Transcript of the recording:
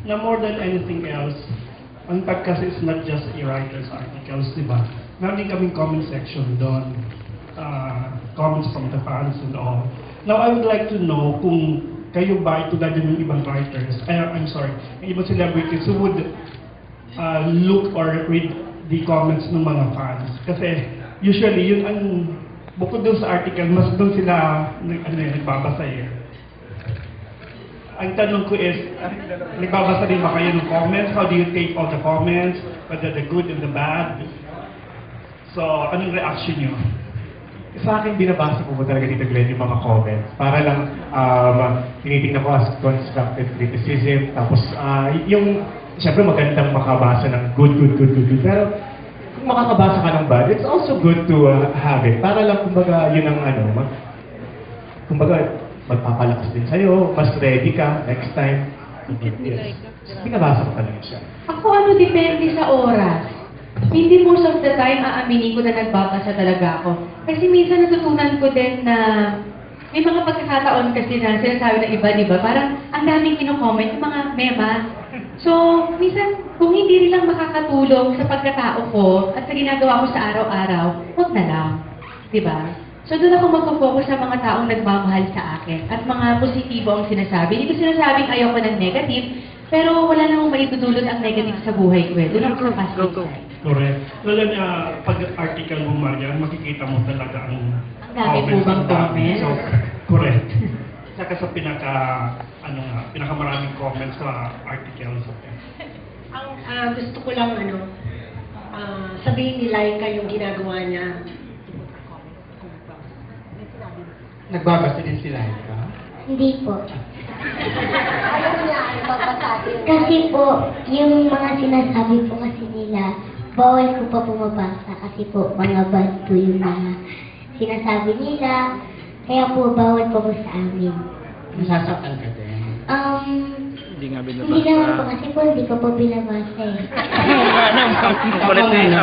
na more than anything else, ang tag kasi is not just a writer's articles, di ba? Meron din kaming comment section doon. Comments from the fans and all. Now, I would like to know kung kayo ba, tulad din ng ibang writers, I'm sorry, yung ibang celebrities who would look or read the comments ng mga fans. Kasi usually, yun ang, bukod doon sa article, mas doon sila nagbabasa eh. Ang tanong ko is, nagbabasa din ba kayo ng comments? How do you take all the comments? Whether the good and the bad? So, anong reaction nyo? Sa akin, binabasa ko talaga dito, Glenn, yung mga comments. Para lang tinitingnan ko as constructive criticism. Tapos, yung, siyempre magandang makabasa ng good. Pero, kung makakabasa ka ng bad, it's also good to have it. Para lang, kumbaga, yun ang kumbaga, magpapalakas din sa'yo, mas ready ka next time. Yes. Binabasa ko talaga siya. Ako depende sa oras. Hindi most of the time aaminin ko na nagbabasa talaga ako. Kasi minsan natutunan ko din na may mga pagkakataon kasi na sinasabi ng iba, di ba? Parang ang daming kino-comment, yung mga mema. So, minsan, kung hindi rin lang makakatulong sa pagkatao ko at sa ginagawa ko sa araw-araw, huwag na lang. Di ba? So, doon ako magpo-focus sa mga taong nagmamahal sa akin at mga positibo ang sinasabi. Hindi ko sinasabing ayoko ng negative, pero wala namang maitutulot ang negative sa buhay ko eh. Doon ako sa positive side. Correct. Lalo na pag-article mo, Marian, makikita mo talaga ang dami po bang comments? So, correct. Saka sa pinakamaraming comments sa articles. Ang gusto ko lang sabihin ni Laika yung ginagawa niya. Nagbabasa din si Laika? Hindi po. Kasi po, yung mga sinasabi po kasi nila, bawal ko pa bumabasa kasi po mga bad po yung mga sinasabi nila. Kaya po, bawal pa po sa amin. Nasasaktan ka din? Hindi nga binabasa. Hindi naman po kasi po, hindi ko po binabasa eh. Kulit na yung